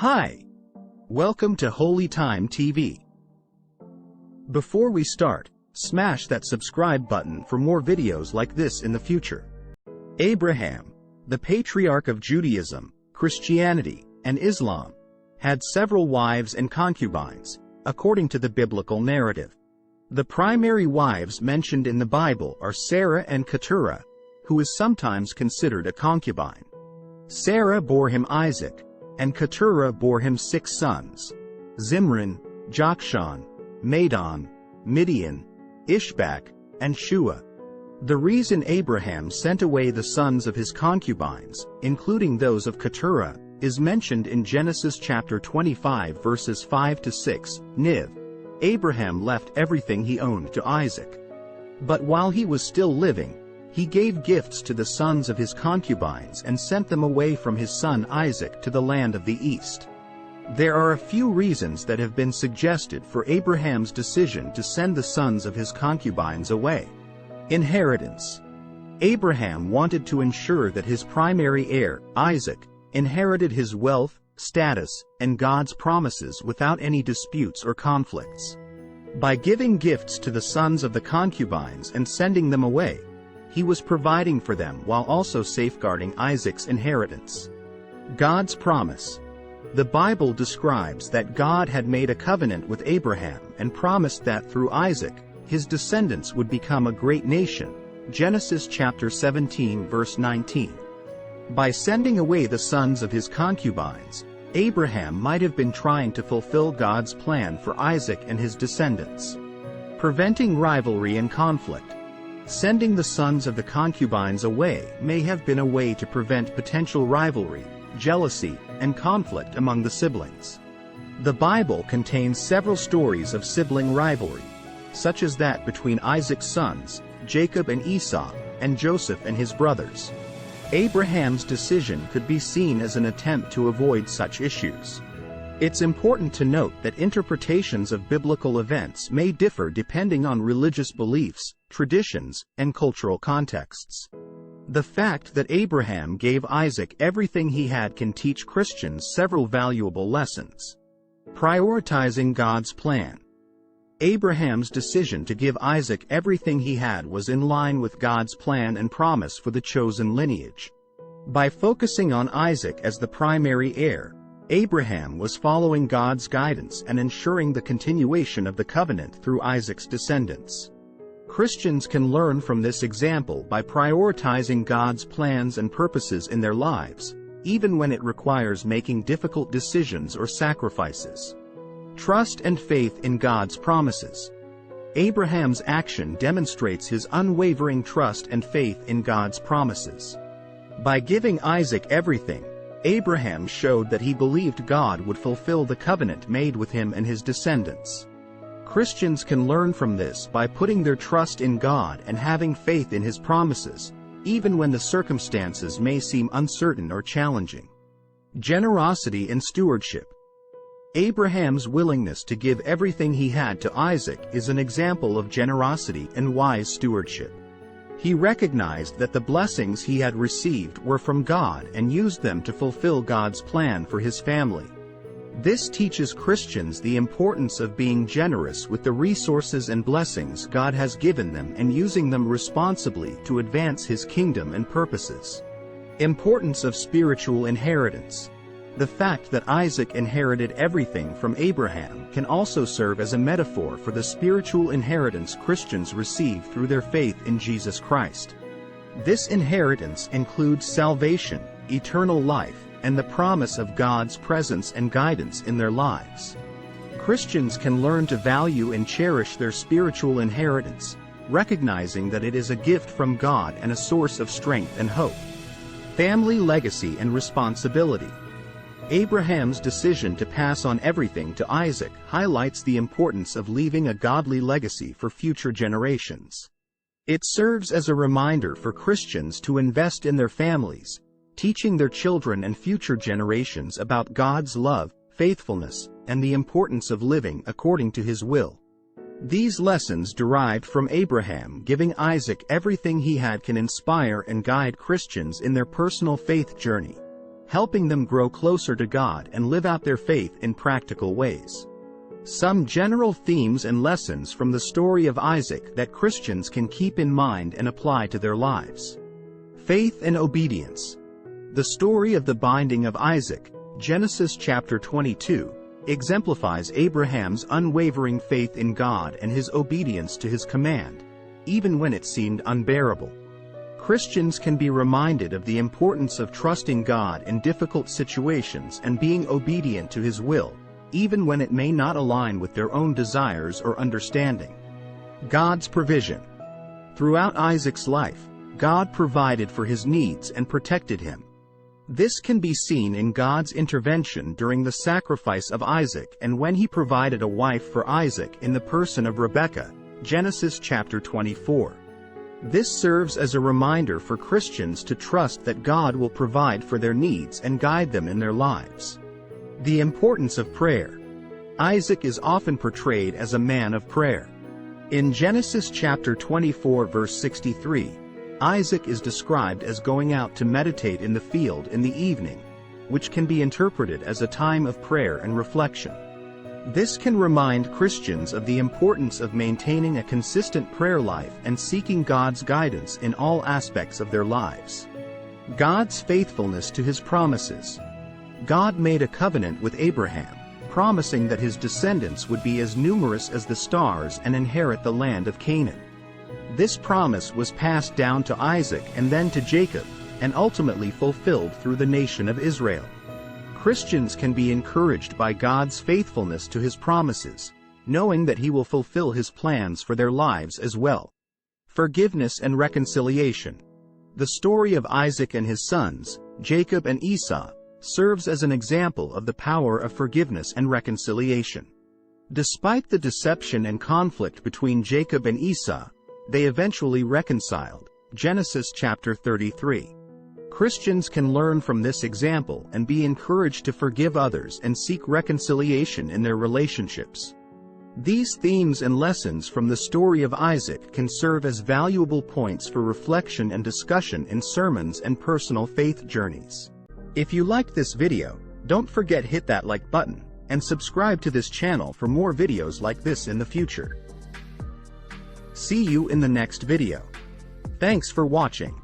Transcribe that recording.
Hi! Welcome to Holy Time TV. Before we start, smash that subscribe button for more videos like this in the future. Abraham, the patriarch of Judaism, Christianity, and Islam, had several wives and concubines, according to the biblical narrative. The primary wives mentioned in the Bible are Sarah and Keturah, who is sometimes considered a concubine. Sarah bore him Isaac, and Keturah bore him 6 sons: Zimran, Jokshan, Madon, Midian, Ishbak, and Shua. The reason Abraham sent away the sons of his concubines, including those of Keturah, is mentioned in Genesis chapter 25 verses 5-6, Niv. Abraham left everything he owned to Isaac. But while he was still living, he gave gifts to the sons of his concubines and sent them away from his son Isaac to the land of the east. There are a few reasons that have been suggested for Abraham's decision to send the sons of his concubines away. Inheritance. Abraham wanted to ensure that his primary heir, Isaac, inherited his wealth, status, and God's promises without any disputes or conflicts. By giving gifts to the sons of the concubines and sending them away, he was providing for them while also safeguarding Isaac's inheritance. God's promise. The Bible describes that God had made a covenant with Abraham and promised that through Isaac, his descendants would become a great nation. Genesis chapter 17 verse 19. By sending away the sons of his concubines, Abraham might have been trying to fulfill God's plan for Isaac and his descendants. Preventing rivalry and conflict. Sending the sons of the concubines away may have been a way to prevent potential rivalry, jealousy, and conflict among the siblings. The Bible contains several stories of sibling rivalry, such as that between Isaac's sons, Jacob and Esau, and Joseph and his brothers. Abraham's decision could be seen as an attempt to avoid such issues. It's important to note that interpretations of biblical events may differ depending on religious beliefs, traditions, and cultural contexts. The fact that Abraham gave Isaac everything he had can teach Christians several valuable lessons. Prioritizing God's plan. Abraham's decision to give Isaac everything he had was in line with God's plan and promise for the chosen lineage. By focusing on Isaac as the primary heir, Abraham was following God's guidance and ensuring the continuation of the covenant through Isaac's descendants. Christians can learn from this example by prioritizing God's plans and purposes in their lives, even when it requires making difficult decisions or sacrifices. Trust and faith in God's promises. Abraham's action demonstrates his unwavering trust and faith in God's promises. By giving Isaac everything, Abraham showed that he believed God would fulfill the covenant made with him and his descendants. Christians can learn from this by putting their trust in God and having faith in His promises, even when the circumstances may seem uncertain or challenging. Generosity and stewardship. Abraham's willingness to give everything he had to Isaac is an example of generosity and wise stewardship. He recognized that the blessings he had received were from God and used them to fulfill God's plan for his family. This teaches Christians the importance of being generous with the resources and blessings God has given them and using them responsibly to advance His kingdom and purposes. Importance of spiritual inheritance. The fact that Isaac inherited everything from Abraham can also serve as a metaphor for the spiritual inheritance Christians receive through their faith in Jesus Christ. This inheritance includes salvation, eternal life, and the promise of God's presence and guidance in their lives. Christians can learn to value and cherish their spiritual inheritance, recognizing that it is a gift from God and a source of strength and hope. Family legacy and responsibility. Abraham's decision to pass on everything to Isaac highlights the importance of leaving a godly legacy for future generations. It serves as a reminder for Christians to invest in their families, teaching their children and future generations about God's love, faithfulness, and the importance of living according to His will. These lessons derived from Abraham giving Isaac everything he had can inspire and guide Christians in their personal faith journey. helping them grow closer to God and live out their faith in practical ways. Some general themes and lessons from the story of Isaac that Christians can keep in mind and apply to their lives. Faith and obedience. The story of the binding of Isaac, Genesis chapter 22, exemplifies Abraham's unwavering faith in God and his obedience to his command, even when it seemed unbearable. Christians can be reminded of the importance of trusting God in difficult situations and being obedient to his will, even when it may not align with their own desires or understanding. God's provision. Throughout Isaac's life, God provided for his needs and protected him. This can be seen in God's intervention during the sacrifice of Isaac and when he provided a wife for Isaac in the person of Rebekah, Genesis chapter 24. This serves as a reminder for Christians to trust that God will provide for their needs and guide them in their lives. The importance of prayer. Isaac is often portrayed as a man of prayer. In Genesis chapter 24 verse 63, Isaac is described as going out to meditate in the field in the evening, which can be interpreted as a time of prayer and reflection. This can remind Christians of the importance of maintaining a consistent prayer life and seeking God's guidance in all aspects of their lives. God's faithfulness to his promises. God made a covenant with Abraham, promising that his descendants would be as numerous as the stars and inherit the land of Canaan. This promise was passed down to Isaac and then to Jacob, and ultimately fulfilled through the nation of Israel. Christians can be encouraged by God's faithfulness to his promises, knowing that he will fulfill his plans for their lives as well. Forgiveness and reconciliation. The story of Isaac and his sons, Jacob and Esau, serves as an example of the power of forgiveness and reconciliation. Despite the deception and conflict between Jacob and Esau, they eventually reconciled, Genesis chapter 33. Christians can learn from this example and be encouraged to forgive others and seek reconciliation in their relationships. These themes and lessons from the story of Isaac can serve as valuable points for reflection and discussion in sermons and personal faith journeys. If you liked this video, don't forget hit that like button, and subscribe to this channel for more videos like this in the future. See you in the next video. Thanks for watching.